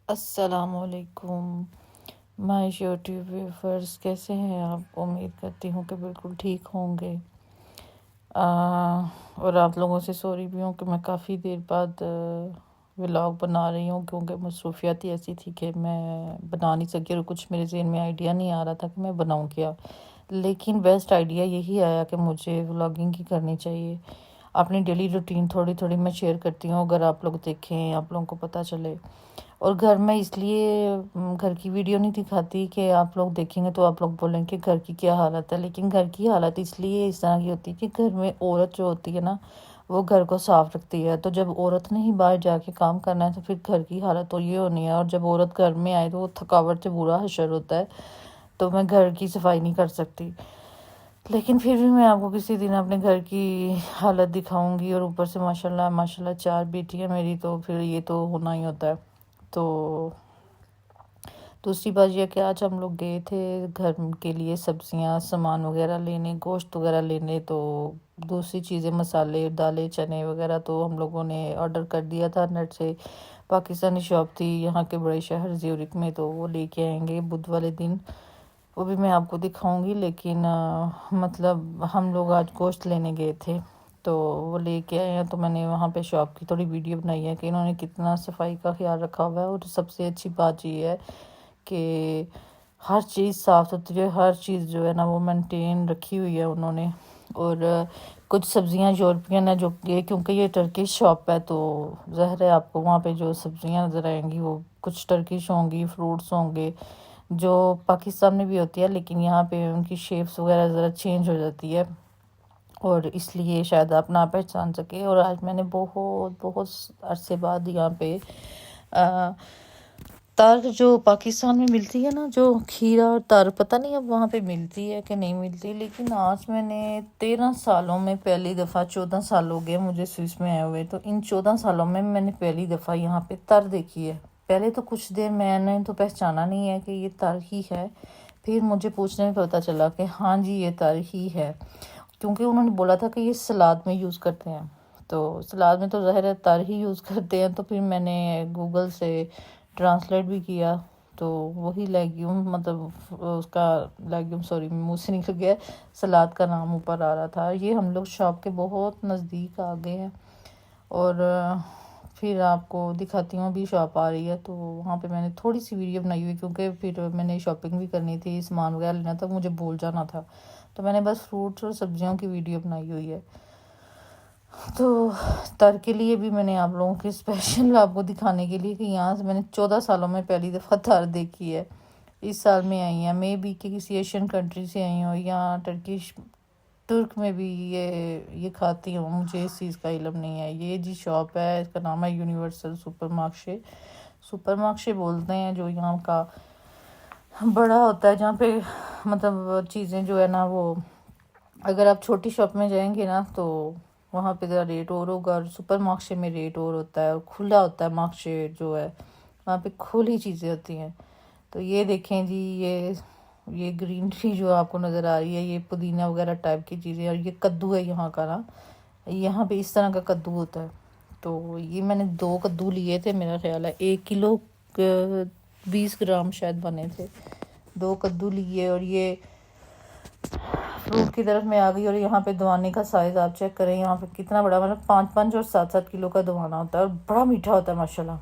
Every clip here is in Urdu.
السلام علیکم مائی یوٹیوب ویورز، کیسے ہیں آپ؟ امید کرتی ہوں کہ بالکل ٹھیک ہوں گے۔ اور آپ لوگوں سے سوری بھی ہوں کہ میں کافی دیر بعد ولاگ بنا رہی ہوں، کیونکہ مصروفیات ہی ایسی تھی کہ میں بنا نہیں سکی اور کچھ میرے ذہن میں آئیڈیا نہیں آ رہا تھا کہ میں بناؤں کیا۔ لیکن بیسٹ آئیڈیا یہی آیا کہ مجھے ولاگنگ ہی کرنی چاہیے۔ اپنی ڈیلی روٹین تھوڑی تھوڑی میں شیئر کرتی ہوں، اگر آپ لوگ دیکھیں، آپ لوگوں کو پتہ چلے۔ اور گھر میں اس لیے گھر کی ویڈیو نہیں دکھاتی کہ آپ لوگ دیکھیں گے تو آپ لوگ بولیں کہ گھر کی کیا حالت ہے، لیکن گھر کی حالت اس لیے اس طرح کی ہوتی ہے کہ گھر میں عورت جو ہوتی ہے نا، وہ گھر کو صاف رکھتی ہے۔ تو جب عورت نے ہی باہر جا کے کام کرنا ہے تو پھر گھر کی حالت تو یہ ہونی ہے، اور جب عورت گھر میں آئے تو وہ تھکاوٹ سے برا حشر ہوتا ہے، تو میں گھر کی صفائی نہیں کر سکتی۔ لیکن پھر بھی میں آپ کو کسی دن اپنے گھر کی حالت دکھاؤں گی، اور اوپر سے ماشاءاللہ 4 بیٹی ہے میری، تو پھر یہ تو ہونا ہی ہوتا ہے۔ تو دوسری بات یہ کہ آج ہم لوگ گئے تھے گھر کے لیے سبزیاں سامان وغیرہ لینے، گوشت وغیرہ لینے، تو دوسری چیزیں مسالے دالیں چنے وغیرہ تو ہم لوگوں نے آرڈر کر دیا تھا نیٹ سے۔ پاکستانی شاپ تھی یہاں کے بڑے شہر زیورک میں، تو وہ لے کے آئیں گے بدھ والے دن، وہ بھی میں آپ کو دکھاؤں گی۔ لیکن مطلب ہم لوگ آج گوشت لینے گئے تھے تو وہ لے کے آئے ہیں، تو میں نے وہاں پہ شاپ کی تھوڑی ویڈیو بنائی ہے کہ انہوں نے کتنا صفائی کا خیال رکھا ہوا ہے۔ اور سب سے اچھی بات یہ ہے کہ ہر چیز صاف ستھری ہے، ہر چیز جو ہے نا وہ مینٹین رکھی ہوئی ہے انہوں نے۔ اور کچھ سبزیاں یورپین ہیں جو کہ کیونکہ یہ ٹرکش شاپ ہے، تو ظاہر ہے آپ کو وہاں پہ جو سبزیاں نظر آئیں گی وہ کچھ ٹرکش ہوں گی، فروٹس ہوں گے جو پاکستان میں بھی ہوتی ہے، لیکن یہاں پہ ان کی شیپس وغیرہ ذرا چینج ہو جاتی ہے، اور اس لیے شاید آپ نہ پہچان سکے۔ اور آج میں نے بہت بہت عرصے بعد یہاں پہ تار جو پاکستان میں ملتی ہے نا، جو کھیرا اور تار، پتہ نہیں اب وہاں پہ ملتی ہے کہ نہیں ملتی، لیکن آج میں نے 13 سالوں میں پہلی دفعہ، 14 سال ہو گئے مجھے سوئس میں آئے ہوئے، تو ان 14 سالوں میں نے پہلی دفعہ یہاں پہ تر دیکھی ہے۔ پہلے تو کچھ دیر میں نے تو پہچانا نہیں ہے کہ یہ تر ہی ہے، پھر مجھے پوچھنے میں پتہ چلا کہ ہاں جی یہ تر ہی ہے، کیونکہ انہوں نے بولا تھا کہ یہ سلاد میں یوز کرتے ہیں، تو سلاد میں تو ظاہر ہے تر ہی یوز کرتے ہیں۔ تو پھر میں نے گوگل سے ٹرانسلیٹ بھی کیا، تو وہی لیگیوم، مطلب اس کا لیگیوم، سوری منہ سے نکل گیا، سلاد کا نام اوپر آ رہا تھا۔ یہ ہم لوگ شاپ کے بہت نزدیک آ گئے ہیں، اور پھر آپ کو دکھاتی ہوں، ابھی شاپ آ رہی ہے تو وہاں پہ میں نے تھوڑی سی ویڈیو بنائی ہوئی، کیونکہ پھر میں نے شاپنگ بھی کرنی تھی، سامان وغیرہ لینا تھا، مجھے بھول جانا تھا، تو میں نے بس فروٹس اور سبزیوں کی ویڈیو بنائی ہوئی ہے۔ تو تر کے لیے بھی میں نے آپ لوگوں کے اسپیشل آپ کو دکھانے کے لیے کہ یہاں سے میں نے 14 سالوں میں پہلی دفعہ تر دیکھی ہے، اس سال میں آئی ہیں، میں بھی کہ کسی ایشین کنٹری سے آئی ہوں، یا ترک میں بھی یہ کھاتی ہوں، مجھے اس چیز کا علم نہیں ہے۔ یہ جی شاپ ہے، اس کا نام ہے یونیورسل سپر مارکشے بولتے ہیں، جو یہاں کا بڑا ہوتا ہے، جہاں پہ مطلب چیزیں جو ہے نا وہ، اگر آپ چھوٹی شاپ میں جائیں گے نا تو وہاں پہ ذرا ریٹ اور ہوگا، اور سپر مارکشے میں ریٹ اور ہوتا ہے، اور کھلا ہوتا ہے مارکشے جو ہے، وہاں پہ کھلی چیزیں ہوتی ہیں۔ تو یہ دیکھیں جی، یہ گرینری جو آپ کو نظر آ رہی ہے، یہ پودینہ وغیرہ ٹائپ کی چیزیں، اور یہ کدو ہے یہاں کا نا، یہاں پہ اس طرح کا کدو ہوتا ہے۔ تو یہ میں نے 2 کدو لیے تھے، میرا خیال ہے 1 کلو 20 گرام شاید بنے تھے، 2 کدو لیے۔ اور یہ فروٹ کی طرف میں آ گئی، اور یہاں پہ دوانے کا سائز آپ چیک کریں، یہاں پہ کتنا بڑا، مطلب 5 اور 7 کلو کا دوانا ہوتا ہے، اور بڑا میٹھا ہوتا ہے ماشاءاللہ،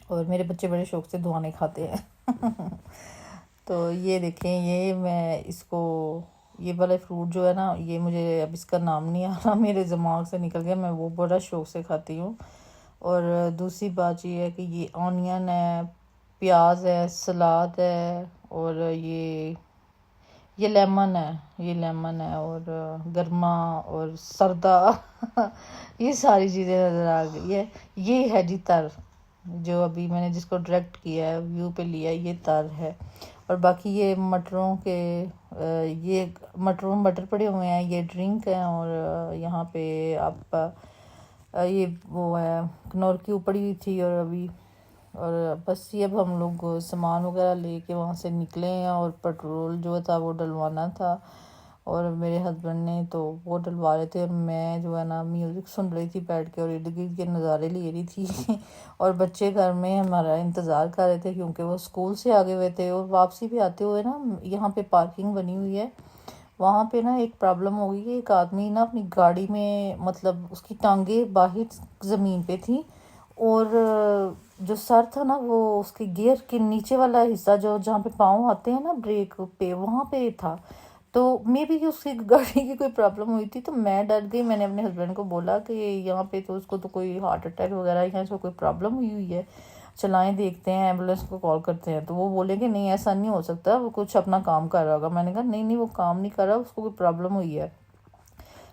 اور میرے بچے بڑے شوق سے دوانے کھاتے ہیں۔ تو یہ دیکھیں، یہ میں اس کو، یہ والا فروٹ جو ہے نا، یہ مجھے اب اس کا نام نہیں آ رہا، میرے دماغ سے نکل گیا، میں وہ بڑا شوق سے کھاتی ہوں۔ اور دوسری بات یہ ہے کہ یہ آنین ہے، پیاز ہے، سلاد ہے، اور یہ لیمن ہے، اور گرما اور سردہ یہ ساری چیزیں نظر آ گئی ہے۔ یہ ہے جی تر، جو ابھی میں نے جس کو ڈائریکٹ کیا ہے، ویو پہ لیا ہے، یہ تر ہے۔ اور باقی یہ مٹروں کے یہ مٹر پڑے ہوئے ہیں، یہ ڈرنک ہیں، اور یہاں پہ آپ یہ وہ ہے کنور کی پڑی ہوئی تھی، اور ابھی، اور بس یہ اب ہم لوگ سامان وغیرہ لے کے وہاں سے نکلے ہیں، اور پیٹرول جو تھا وہ ڈلوانا تھا، اور میرے ہسبینڈ نے تو وہ ڈلوا رہے تھے، اور میں جو ہے نا میوزک سن رہی تھی بیٹھ کے اور ارد گرد کے نظارے لے رہی تھی اور بچے گھر میں ہمارا انتظار کر رہے تھے کیونکہ وہ اسکول سے آگے ہوئے تھے، اور واپسی بھی آتے ہوئے نا یہاں پہ پارکنگ بنی ہوئی ہے، وہاں پہ نا ایک پرابلم ہو گئی کہ ایک آدمی نا اپنی گاڑی میں مطلب اس کی ٹانگیں باہر زمین پہ تھیں، اور جو سر تھا نا وہ اس کے گیئر کے نیچے والا حصہ جو جہاں پہ پاؤں آتے ہیں نا بریک پہ وہاں پہ تھا، تو مے بی اس کی گاڑی کی کوئی پرابلم ہوئی تھی، تو میں ڈر گئی، میں نے اپنے ہسبینڈ کو بولا کہ یہاں پہ تو اس کو تو کوئی ہارٹ اٹیک وغیرہ یا اس کو کوئی پرابلم ہوئی ہے، چلائیں دیکھتے ہیں ایمبولینس کو کال کرتے ہیں، تو وہ بولے کہ نہیں ایسا نہیں ہو سکتا، وہ کچھ اپنا کام کر رہا ہوگا۔ میں نے کہا نہیں وہ کام نہیں کر رہا، اس کو کوئی پرابلم ہوئی ہے۔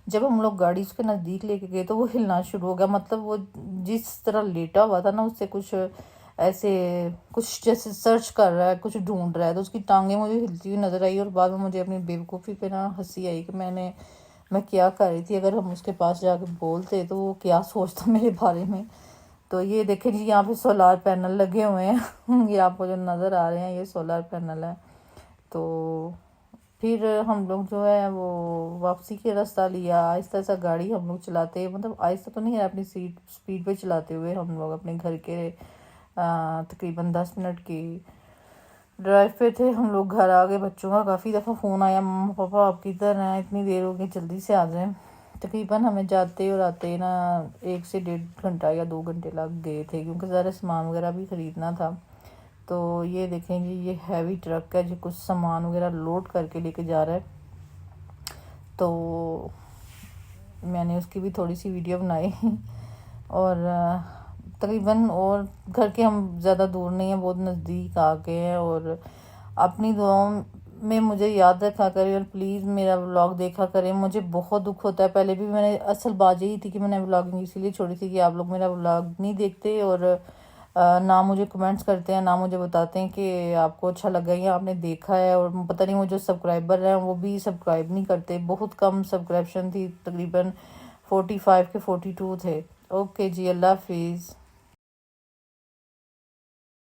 جب ہم لوگ گاڑی اس کے نزدیک لے کے گئے تو وہ ہلنا شروع ہو گیا، مطلب وہ جس طرح لیٹا ہوا تھا نا اس سے کچھ ایسے کچھ جیسے سرچ کر رہا ہے، کچھ ڈھونڈ رہا ہے، تو اس کی ٹانگیں مجھے ہلتی ہوئی نظر آئی، اور بعد میں مجھے اپنی بیوقوفی پہ نا ہنسی آئی کہ میں کیا کر رہی تھی، اگر ہم اس کے پاس جا کے بولتے تو وہ کیا سوچتا میرے بارے میں۔ تو یہ دیکھیں جی یہاں پہ سولار پینل لگے ہوئے ہیں یہ آپ کو جو نظر آ رہے ہیں یہ سولار پینل ہے۔ تو پھر ہم لوگ جو ہے وہ واپسی کے راستہ لیا، آہستہ سا گاڑی ہم لوگ چلاتے، مطلب آہستہ تو نہیں ہے، اپنی سپیڈ پہ چلاتے ہوئے ہم لوگ اپنے گھر کے تقریباً 10 منٹ کی ڈرائیو پہ تھے، ہم لوگ گھر آ گئے۔ بچوں کا کافی دفعہ فون آیا، مما پاپا آپ کدھر ہیں، اتنی دیر ہو گئی، جلدی سے آ جائیں۔ تقریباً ہمیں جاتے اور آتے نا 1 سے 1.5 گھنٹہ یا 2 گھنٹے لگ گئے تھے، کیونکہ ذرا سامان وغیرہ بھی خریدنا تھا۔ تو یہ دیکھیں جی یہ ہیوی ٹرک ہے جو کچھ سامان وغیرہ لوڈ کر کے لے کے جا رہا ہے، تو میں نے اس کی بھی تھوڑی سی ویڈیو بنائی اور تقریباً اور گھر کے ہم زیادہ دور نہیں ہیں، بہت نزدیک آ گئے ہیں، اور اپنی دعاؤں میں مجھے یاد رکھا کریں اور پلیز میرا ولاگ دیکھا کریں۔ مجھے بہت دکھ ہوتا ہے، پہلے بھی میں نے اصل بات یہی تھی کہ میں نے ولاگنگ اسی لیے چھوڑی تھی کہ آپ لوگ میرا ولاگ نہیں دیکھتے، اور نہ مجھے کمنٹس کرتے ہیں، نہ مجھے بتاتے ہیں کہ آپ کو اچھا لگا یا آپ نے دیکھا ہے، اور پتہ نہیں وہ جو سبسکرائبر ہیں وہ بھی سبسکرائب نہیں کرتے، بہت کم سبسکرپشن تھی، تقریباً 45 کے 42 تھے۔ اوکے جی، اللہ حافظ۔